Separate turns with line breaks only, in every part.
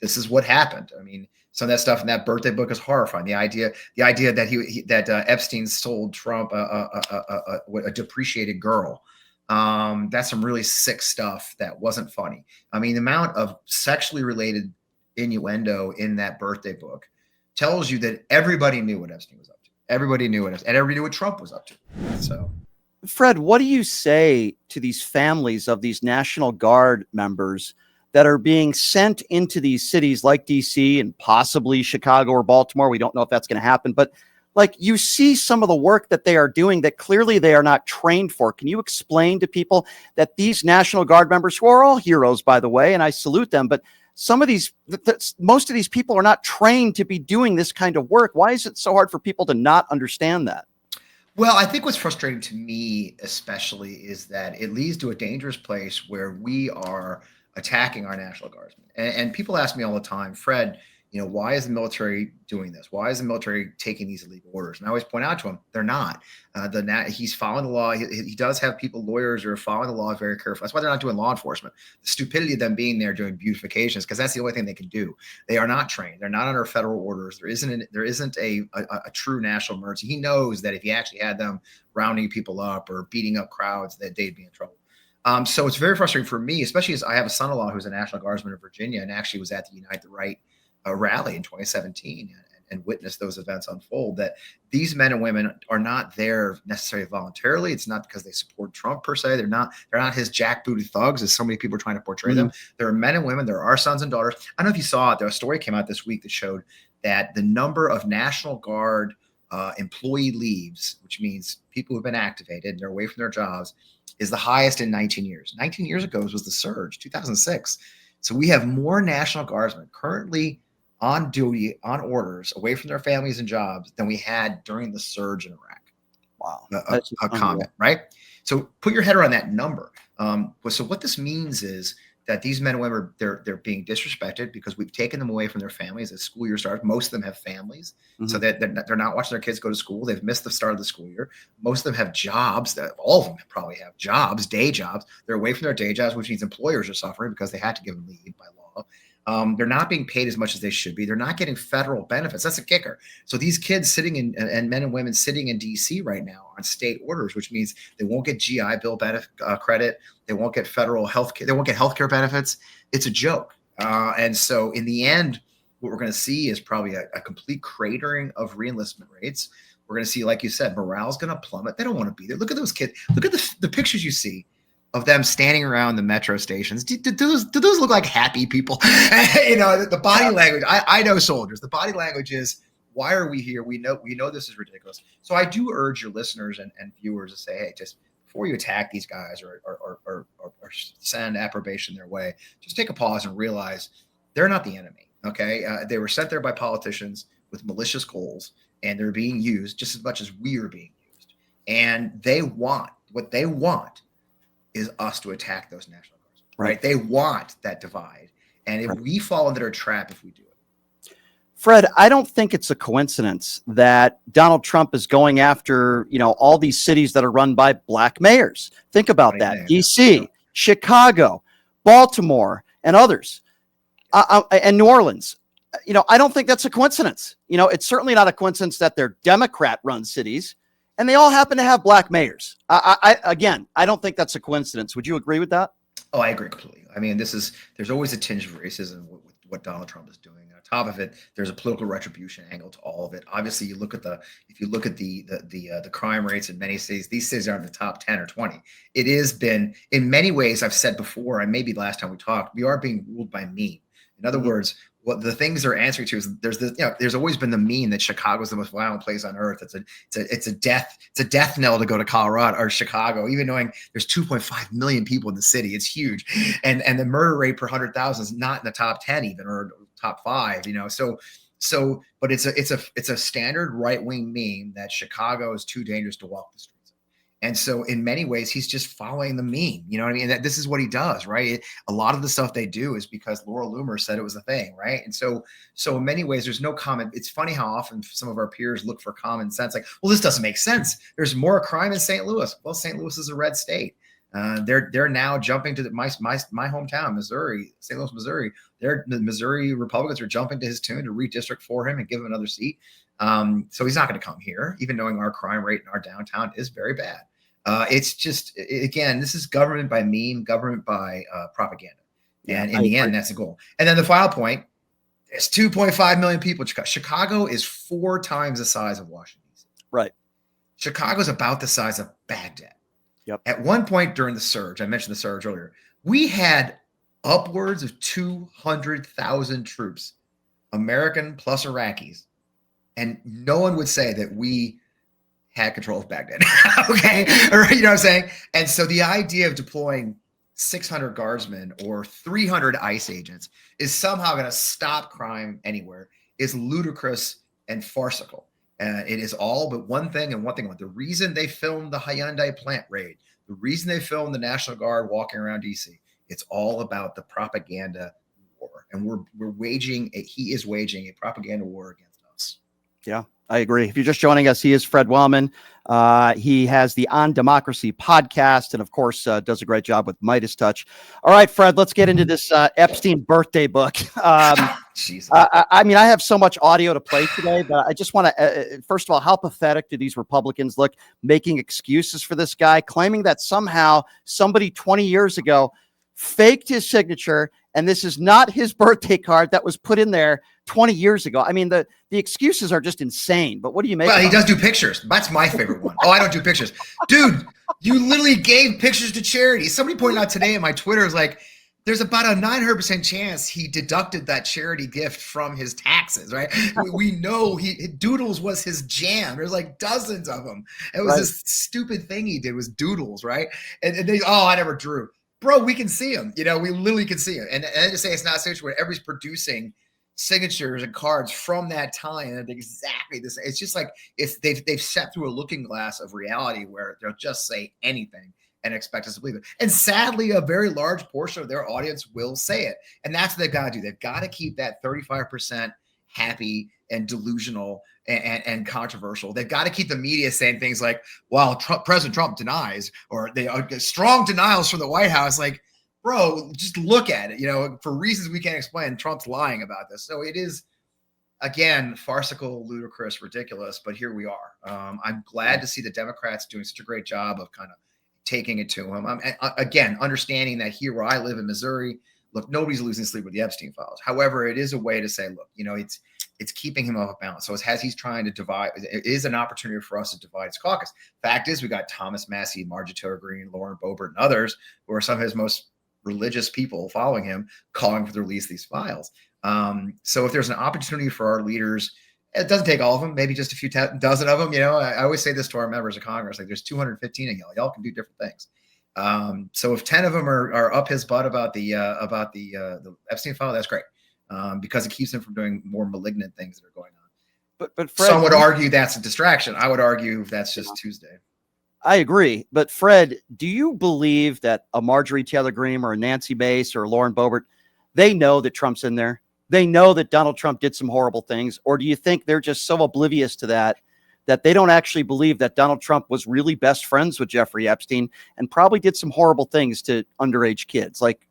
this is what happened. I mean, some of that stuff in that birthday book is horrifying. The idea that Epstein sold Trump a depreciated girl. That's some really sick stuff that wasn't funny. I mean, the amount of sexually related innuendo in that birthday book tells you that everybody knew what Epstein was up to. Everybody knew it, and everybody knew what Trump was up to. So,
Fred, what do you say to these families of these National Guard members that are being sent into these cities like DC and possibly Chicago or Baltimore? We don't know if that's going to happen, but like, you see some of the work that they are doing that clearly they are not trained for. Can you explain to people that these National Guard members, who are all heroes, by the way, and I salute them, but some of these, most of these people are not trained to be doing this kind of work. Why is it so hard for people to not understand that?
Well, I think what's frustrating to me especially is that it leads to a dangerous place where we are attacking our National Guardsmen. And people ask me all the time, Fred, why is the military doing this? Why is the military taking these illegal orders? And I always point out to him, they're not. He's following the law. He does have lawyers who are following the law very carefully. That's why they're not doing law enforcement. The stupidity of them being there doing beautifications, because that's the only thing they can do. They are not trained. They're not under federal orders. There isn't a true national emergency. He knows that if he actually had them rounding people up or beating up crowds, that they'd be in trouble. So it's very frustrating for me, especially as I have a son-in-law who's a National Guardsman in Virginia and actually was at the Unite the Right rally in 2017 and witnessed those events unfold, that these men and women are not there necessarily voluntarily. It's not because they support Trump per se. They're not his jackbooted thugs, as so many people are trying to portray them. There are men and women. There are sons and daughters. I don't know if you saw it. There was a story came out this week that showed that the number of National Guard employee leaves, which means people who've been activated and they're away from their jobs, is the highest in 19 years. 19 years ago was the surge, 2006. So we have more National Guardsmen currently on duty, on orders, away from their families and jobs than we had during the surge in Iraq.
Wow.
A comment, right? So put your head around that number. So what this means is that these men and women, they're being disrespected because we've taken them away from their families as school year starts. Most of them have families, so that they're not watching their kids go to school. They've missed the start of the school year. Most of them have jobs. All of them probably have jobs, day jobs. They're away from their day jobs, which means employers are suffering because they had to give them leave by law. They're not being paid as much as they should be. They're not getting federal benefits. That's a kicker. So these kids sitting in, and men and women sitting in DC right now on state orders, which means they won't get GI Bill benefit credit. They won't get federal health care. They won't get healthcare benefits. It's a joke. And so in the end, what we're going to see is probably a complete cratering of reenlistment rates. We're going to see, like you said, morale's going to plummet. They don't want to be there. Look at those kids. Look at the pictures you see of them standing around the metro stations. Do those look like happy people? The body language. I know soldiers. The body language is, why are we here? We know this is ridiculous. So I do urge your listeners and viewers to say, hey, just before you attack these guys or send approbation their way, just take a pause and realize they're not the enemy. Okay, they were sent there by politicians with malicious goals, and they're being used just as much as we are being used. And what they want is us to attack those National Guards, right? They want that divide. And if we fall into their trap, if we do it.
Fred, I don't think it's a coincidence that Donald Trump is going after, all these cities that are run by black mayors. Think about that. DC, Chicago, Baltimore, and others, and New Orleans. I don't think that's a coincidence. It's certainly not a coincidence that they're Democrat-run cities, and they all happen to have black mayors. I don't think that's a coincidence. Would you agree with that?
Oh, I agree completely. I mean, there's always a tinge of racism with what Donald Trump is doing. On top of it, there's a political retribution angle to all of it. Obviously, if you look at the crime rates in many cities, these cities are in the top 10 or 20. It has been, in many ways, I've said before, and maybe last time we talked, we are being ruled by mean. In other words, what the things they're answering to is there's always been the meme that Chicago is the most violent place on earth. It's a death knell to go to Colorado or Chicago, even knowing there's 2.5 million people in the city. It's huge, and the murder rate per 100,000 is not in the top 10 even, or top 5. So, but it's a standard right wing meme that Chicago is too dangerous to walk the streets. And so in many ways, he's just following the meme. You know what I mean? That this is what he does, right? A lot of the stuff they do is because Laura Loomer said it was a thing, right? And so in many ways, there's no common. It's funny how often some of our peers look for common sense. Like, well, this doesn't make sense. There's more crime in St. Louis. Well, St. Louis is a red state. They're now jumping to my hometown, Missouri, St. Louis, Missouri. The Missouri Republicans are jumping to his tune to redistrict for him and give him another seat. So he's not going to come here, even knowing our crime rate in our downtown is very bad. It's just, again, this is government by meme, government by propaganda. And in the end, that's the goal. And then the final point, there's 2.5 million people in Chicago. Chicago is 4 times the size of Washington, D.C.
Right.
Chicago's about the size of Baghdad.
Yep.
At one point during the surge, I mentioned the surge earlier, we had upwards of 200,000 troops, American plus Iraqis, and no one would say that we had control of Baghdad. Okay. All right. You know what I'm saying? And so the idea of deploying 600 guardsmen or 300 ICE agents is somehow going to stop crime anywhere is ludicrous and farcical. It is all but one thing and one thing only. The reason they filmed the Hyundai plant raid, the reason they filmed the National Guard walking around DC, it's all about the propaganda war. And he is waging a propaganda war against us.
Yeah, I agree. If you're just joining us, he is Fred Wellman. He has the On Democracy podcast and, of course, does a great job with Meidas Touch. All right, Fred, let's get into this Epstein birthday book. I mean, I have so much audio to play today, but I just want to, first of all, how pathetic do these Republicans look making excuses for this guy, claiming that somehow somebody 20 years ago faked his signature and this is not his birthday card that was put in there 20 years ago. I mean, the excuses are just insane, but what do you make?
Well, he does do pictures. That's my favorite one. Oh, I don't do pictures. Dude, you literally gave pictures to charity. Somebody pointed out today in my Twitter, is like, there's about a 900% chance he deducted that charity gift from his taxes, right? We know Doodles was his jam. There's like dozens of them. It was this stupid thing he did was Doodles, right? And they, I never drew. Bro, we can see him. You know, we literally can see him. And to say it's not a situation where everybody's producing signatures and cards from that time and exactly this. It's just like they've set through a looking glass of reality where they'll just say anything and expect us to believe it. And sadly, a very large portion of their audience will say it. And that's what they've got to do. They've got to keep that 35% happy and delusional and controversial. They've got to keep the media saying things like, well, President Trump denies, or they are strong denials from the White House. Like, bro, just look at it. You know, for reasons we can't explain, Trump's lying about this. So it is, again, farcical, ludicrous, ridiculous, but here we are. I'm glad to see the Democrats doing such a great job of kind of taking it to him. Again, understanding that here where I live in Missouri, look, nobody's losing sleep with the Epstein files. However, it is a way to say, look, you know, it's keeping him off balance. So as he's trying to divide, it is an opportunity for us to divide his caucus. Fact is, we got Thomas Massie, Marjorie Taylor Greene, Lauren Boebert, and others who are some of his most religious people following him, calling for the release of these files. So if there's an opportunity for our leaders, it doesn't take all of them, maybe just a few dozen of them. You know, I always say this to our members of Congress, like there's 215 of y'all can do different things. So if 10 of them are up his butt about the Epstein file, that's great. Because it keeps him from doing more malignant things that are going on. But Fred, some would argue that's a distraction. I would argue that's just Tuesday.
I agree. But Fred, do you believe that a Marjorie Taylor Greene or a Nancy Mace or Lauren Boebert, they know that Trump's in there? They know that Donald Trump did some horrible things? Or do you think they're just so oblivious to that they don't actually believe that Donald Trump was really best friends with Jeffrey Epstein and probably did some horrible things to underage kids? Like,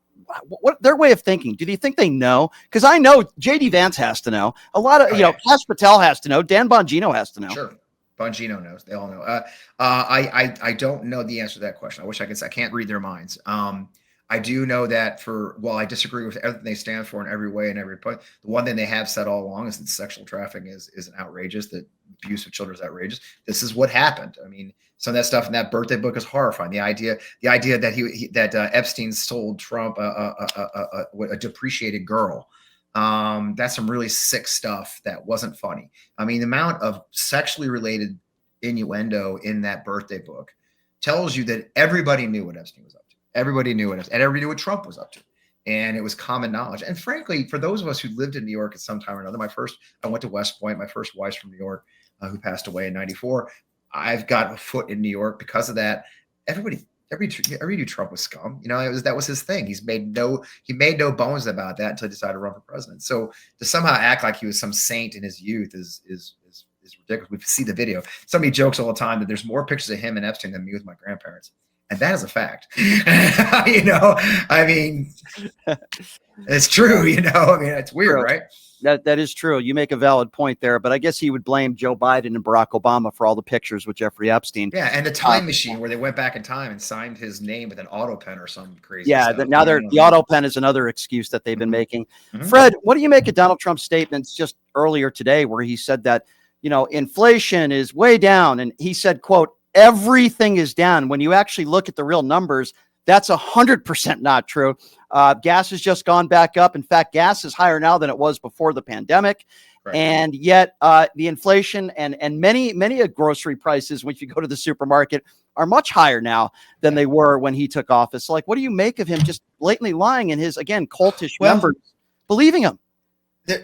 what their way of thinking? Do you think they know? Because I know JD Vance has to know. A lot of, Kash Patel has to know. Dan Bongino has to know.
Sure. Bongino knows. They all know. I don't know the answer to that question. I wish I could say. I can't read their minds. I do know that while I disagree with everything they stand for in every way and every point, the one thing they have said all along is that sexual trafficking is outrageous, that abuse of children is outrageous. This is what happened. I mean, some of that stuff in that birthday book is horrifying. The idea that Epstein sold Trump a depreciated girl. That's some really sick stuff that wasn't funny. I mean, the amount of sexually related innuendo in that birthday book tells you that everybody knew what Epstein was up to. Everybody knew it, and everybody knew what Trump was up to. And it was common knowledge. And frankly, for those of us who lived in New York at some time or another, I went to West Point. My first wife's from New York, who passed away in '94. I've got a foot in New York because of that. Everybody knew Trump was scum. You know, that was his thing. He made no bones about that until he decided to run for president. So to somehow act like he was some saint in his youth is ridiculous. We see the video. Somebody jokes all the time that there's more pictures of him and Epstein than me with my grandparents. And that is a fact. I mean, it's true, I mean, it's weird,
True.
right?
That is true. You make a valid point there, but I guess he would blame Joe Biden and Barack Obama for all the pictures with Jeffrey Epstein.
Yeah, and the time machine where they went back in time and signed his name with an auto pen or some crazy
Yeah,
stuff.
now the auto pen is another excuse that they've been making. Fred, what do you make of Donald Trump's statements just earlier today where he said that, inflation is way down, and he said, quote, everything is down. When you actually look at the real numbers, that's 100% not true. Gas has just gone back up. In fact, gas is higher now than it was before the pandemic. Right. And yet the inflation and many grocery prices, when you go to the supermarket, are much higher now than they were when he took office. So, what do you make of him just blatantly lying and his, again, cultish members believing him?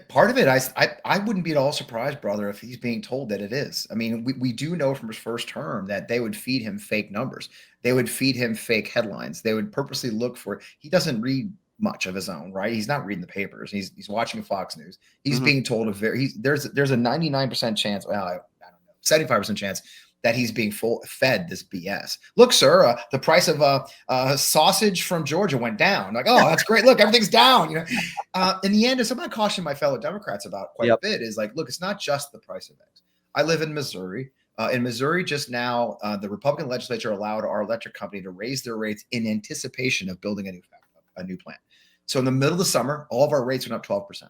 Part of it, I wouldn't be at all surprised, brother, if he's being told that it is. I mean, we do know from his first term that they would feed him fake numbers. They would feed him fake headlines. They would purposely look for, he doesn't read much of his own, right? He's not reading the papers. He's watching Fox News. He's being told there's a 99% chance, well, I don't know, 75% chance that he's being fed this BS. Look, sir, the price of sausage from Georgia went down. Like, oh, that's great. Look, everything's down. In the end, something I caution my fellow Democrats about quite a bit is like, look, it's not just the price of eggs. I live in Missouri. In Missouri, just now, the Republican legislature allowed our electric company to raise their rates in anticipation of building a new plant. So in the middle of the summer, all of our rates went up 12%.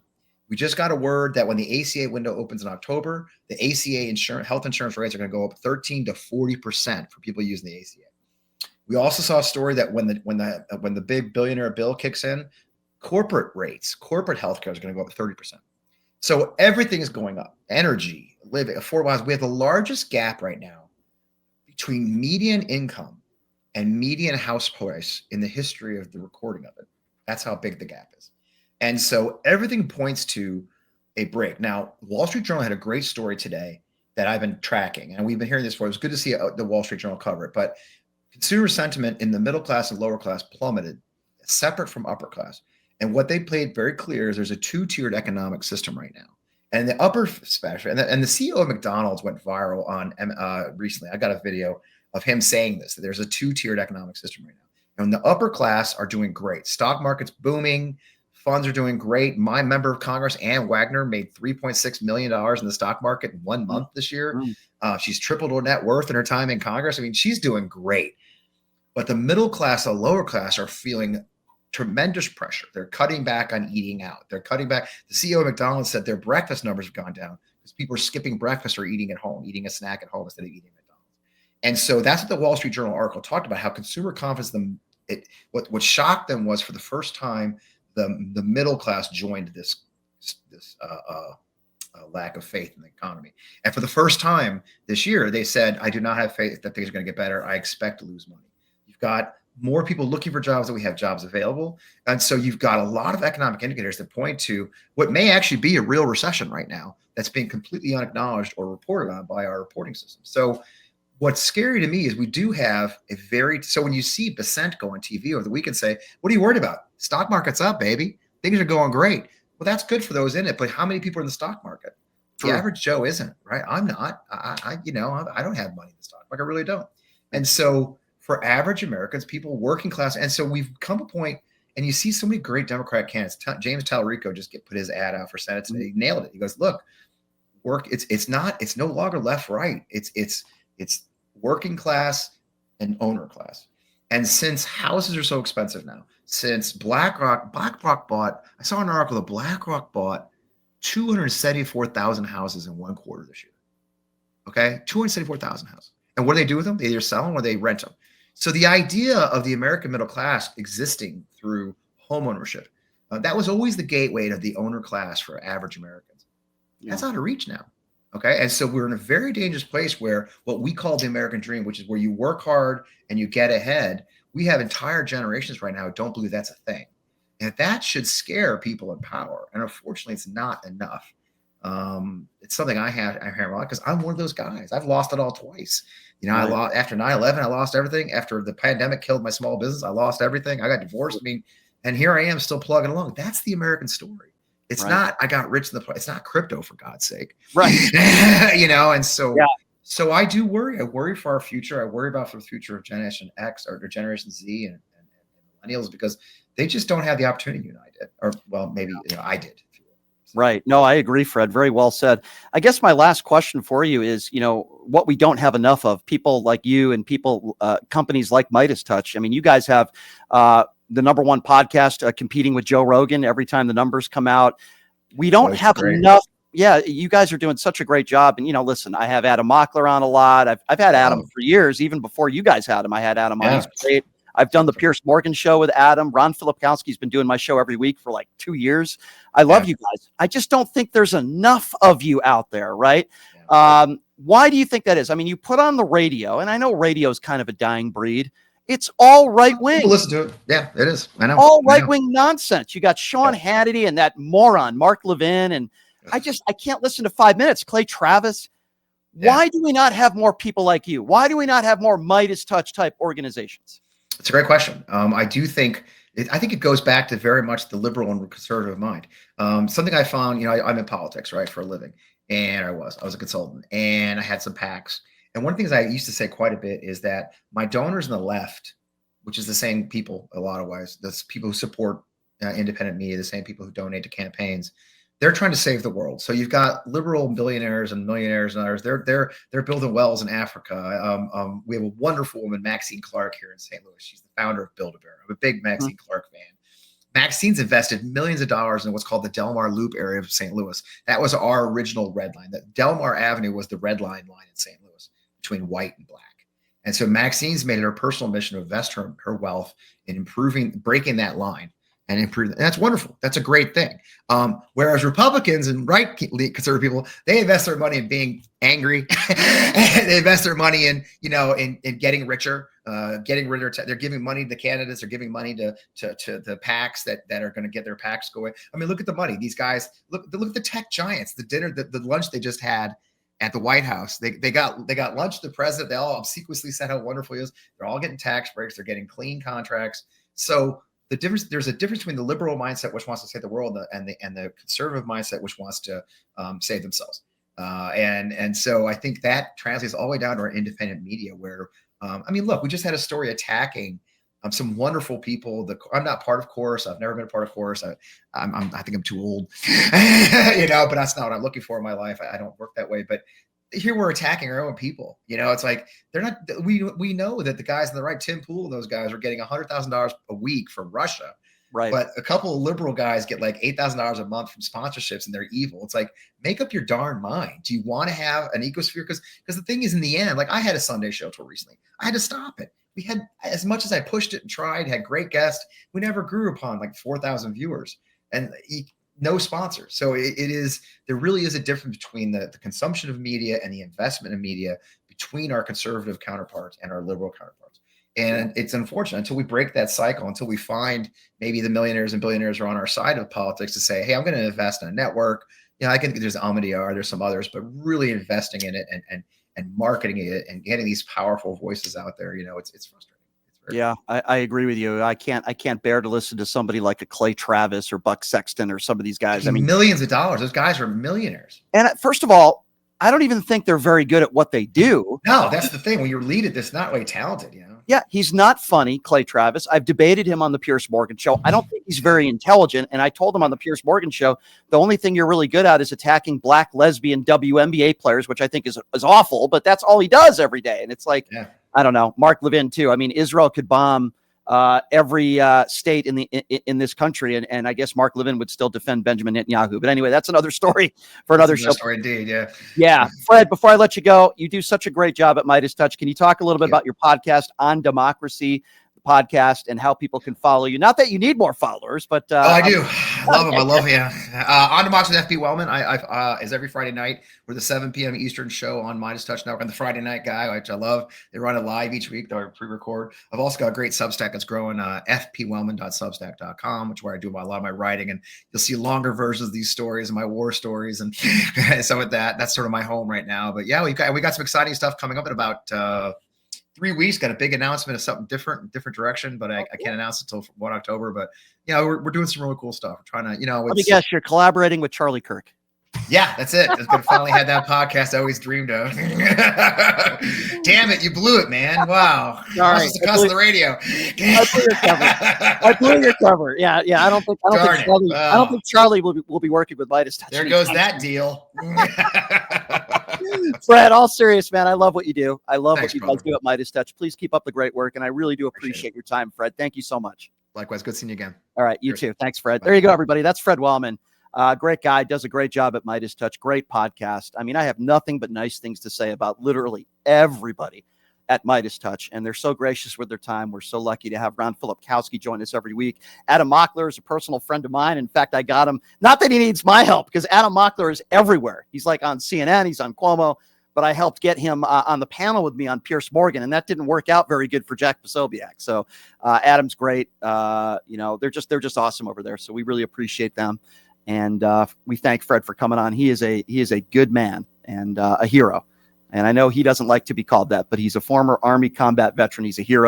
We just got a word that when the ACA window opens in October, the ACA health insurance rates are going to go up 13 to 40% for people using the ACA. We also saw a story that when the big billionaire bill kicks in, corporate healthcare is going to go up 30%. So everything is going up. Energy, living, affordable housing. We have the largest gap right now between median income and median house price in the history of the recording of it. That's how big the gap is. And so everything points to a break. Now, Wall Street Journal had a great story today that I've been tracking, and we've been hearing this for. It was good to see the Wall Street Journal cover it, but consumer sentiment in the middle class and lower class plummeted, separate from upper class. And what they played very clear is there's a two-tiered economic system right now. And the upper especially, and the CEO of McDonald's went viral on recently. I got a video of him saying this, that there's a two-tiered economic system right now. And the upper class are doing great. Stock market's booming. Funds are doing great. My member of Congress, Ann Wagner, made $3.6 million in the stock market in 1 month this year. She's tripled her net worth in her time in Congress. I mean, she's doing great. But the middle class and lower class are feeling tremendous pressure. They're cutting back on eating out. They're cutting back. The CEO of McDonald's said their breakfast numbers have gone down because people are skipping breakfast or eating at home, eating a snack at home instead of eating at McDonald's. And so that's what the Wall Street Journal article talked about, how consumer confidence, what shocked them was for the first time, the middle class joined this lack of faith in the economy. And for the first time this year, they said, I do not have faith that things are going to get better. I expect to lose money. You've got more people looking for jobs than we have jobs available. And so you've got a lot of economic indicators that point to what may actually be a real recession right now that's being completely unacknowledged or reported on by our reporting system. So what's scary to me is we do have so when you see Besant go on TV over the weekend say, what are you worried about? Stock market's up, baby. Things are going great. Well, that's good for those in it, but how many people are in the stock market? The average Joe isn't, right? I'm not. I don't have money in the stock market. I really don't. And so for average Americans, people working class, and so we've come to a point, and you see so many great Democrat candidates. James Talarico just put his ad out for Senate today. He nailed it. He goes, look, it's no longer left, right. It's working class and owner class. And since houses are so expensive now, since BlackRock bought, I saw an article that BlackRock bought 274,000 houses in 1 quarter this year. Okay, 274,000 houses. And what do they do with them? They either sell them or they rent them. So the idea of the American middle class existing through home ownership, that was always the gateway to the owner class for average Americans. That's out of reach now. Okay. And so we're in a very dangerous place where what we call the American dream, which is where you work hard and you get ahead, we have entire generations right now who don't believe that's a thing. And that should scare people in power. And unfortunately, it's not enough. It's something I hear a lot because I'm one of those guys. I've lost it all twice. I lost after 9/11, I lost everything. After the pandemic killed my small business, I lost everything. I got divorced. And here I am still plugging along. That's the American story. It's not, I got rich it's not crypto, for God's sake.
Right.
And so So I do worry. I worry for our future. I worry about for the future of Generation X or Generation Z and millennials because they just don't have the opportunity you and I did, or well, maybe I did. If you will. So,
Right. No, I agree, Fred. Very well said. I guess my last question for you is, what we don't have enough of, people like you and people, companies like Meidas Touch. I mean, you guys have the #1 podcast competing with Joe Rogan every time the numbers come out. We don't have enough. Yeah, you guys are doing such a great job. And, listen, I have Adam Mockler on a lot. I've had Adam for years, even before you guys had him. I had Adam on. He's great. I've done the Piers Morgan show with Adam. Ron Filipkowski's been doing my show every week for like 2 years. I love you guys. I just don't think there's enough of you out there, right? Why do you think that is? I mean, you put on the radio, and I know radio is kind of a dying breed. It's all right wing.
Listen to it. Yeah, it is. I know.
All right wing nonsense. You got Sean Hannity and that moron, Mark Levin. And I can't listen to 5 minutes. Clay Travis. Why do we not have more people like you? Why do we not have more Meidas Touch type organizations?
It's a great question. I do think it goes back to very much the liberal and conservative mind. Something I found, I'm in politics, right, for a living, and I was a consultant, and I had some PACs. And one of the things I used to say quite a bit is that my donors on the left, which is the same people a lot of ways, that's people who support independent media, the same people who donate to campaigns, they're trying to save the world. So you've got liberal billionaires and millionaires and others. They're building wells in Africa. We have a wonderful woman, Maxine Clark, here in St. Louis. She's the founder of Build-A-Bear. I'm a big Maxine Clark fan. Maxine's invested millions of dollars in what's called the Delmar Loop area of St. Louis. That was our original red line. That Delmar Avenue was the red line in St. Louis between white and black. And so Maxine's made it her personal mission to invest her wealth in breaking that line. And improve. And that's wonderful. That's a great thing. Whereas Republicans and right conservative people, they invest their money in being angry. They invest their money in getting richer, getting rid of. They're giving money to the candidates. They're giving money to the PACs that are going to get their PACs going. I mean, look at the money. These guys look at the tech giants. The dinner, the lunch they just had at the White House. They got lunch. The president. They all obsequiously said how wonderful he is. They're all getting tax breaks. They're getting clean contracts. So. There's a difference between the liberal mindset, which wants to save the world, and the conservative mindset, which wants to save themselves. And so I think that translates all the way down to our independent media, where look, we just had a story attacking some wonderful people. I'm not part of Chorus. I've never been a part of Chorus. I think I'm too old, but that's not what I'm looking for in my life. I don't work that way, but. Here we're attacking our own people. It's like they're not. We know that the guys on the right, Tim Pool, and those guys are getting $100,000 a week from Russia,
right?
But a couple of liberal guys get like $8,000 a month from sponsorships, and they're evil. It's like, make up your darn mind. Do you want to have an ecosphere? Because the thing is, in the end, like I had a Sunday show till recently, I had to stop it. We had, as much as I pushed it and tried, had great guests, we never grew upon like 4,000 viewers and. No sponsors. So there really is a difference between the consumption of media and the investment in media between our conservative counterparts and our liberal counterparts. And it's unfortunate until we break that cycle, until we find maybe the millionaires and billionaires are on our side of politics to say, hey, I'm going to invest in a network. I can think there's Amadear, there's some others, but really investing in it and marketing it and getting these powerful voices out there, it's frustrating.
Yeah, I agree with you. I can't bear to listen to somebody like a Clay Travis or Buck Sexton or some of these guys. I mean,
millions of dollars. Those guys are millionaires.
And first of all, I don't even think they're very good at what they do.
No, that's the thing. When you're leading, that's not really talented,
Yeah, he's not funny, Clay Travis. I've debated him on the Piers Morgan show. I don't think he's very intelligent. And I told him on the Piers Morgan show, the only thing you're really good at is attacking black lesbian WNBA players, which I think is awful, but that's all he does every day. And it's like, I don't know. Mark Levin too. I mean, Israel could bomb every state in this country, and I guess Mark Levin would still defend Benjamin Netanyahu. But anyway, that's another story for another show.
Story indeed, yeah.
Yeah, Fred. Before I let you go, you do such a great job at Meidas Touch. Can you talk a little bit about your podcast On Democracy? Podcast and how people can follow you. Not that you need more followers, but
I do love them. I love you. On Democracy with FP Wellman. I is every Friday night. We're the 7 p.m. Eastern show on Meidas Touch Network. I'm the Friday night guy, which I love. They run it live each week. They're pre-record. I've also got a great Substack that's growing. fpwellman.substack.com, which is where I do a lot of my writing, and you'll see longer versions of these stories and my war stories, and so with that's sort of my home right now. But yeah, we got some exciting stuff coming up in about 3 weeks. Got a big announcement of something different direction, but I can't announce it until 1 October. But we're doing some really cool stuff. We're trying to,
let me guess, you're collaborating with Charlie Kirk.
Yeah, that's it. It's gonna finally have that podcast I always dreamed of. Damn it, you blew it, man. Wow.
Sorry.
That's the cost of the radio.
I blew your cover. Yeah. I don't think Charlie, I don't think Charlie will be working with Meidas Touch.
There goes that deal.
Fred, all serious, man. I love what you do. I love
Thanks,
what you
brother.
guys do at Meidas Touch. Please keep up the great work, and I really do appreciate your time, Fred. Thank you so much.
Likewise, good seeing you again.
All right, you too. Thanks, Fred.
Bye.
There you go, everybody. That's Fred Wellman. Great guy, does a great job at Meidas Touch. Great podcast. I mean, I have nothing but nice things to say about literally everybody at Meidas Touch, and they're so gracious with their time. We're so lucky to have Ron Filipkowski join us every week. Adam Mockler is a personal friend of mine. In fact, I got him. Not that he needs my help, because Adam Mockler is everywhere. He's like on CNN, he's on Cuomo, but I helped get him on the panel with me on Piers Morgan, and that didn't work out very good for Jack Posobiec. So Adam's great. They're just awesome over there. So we really appreciate them. And we thank Fred for coming on. He is a good man and a hero. And I know he doesn't like to be called that, but he's a former Army combat veteran. He's a hero.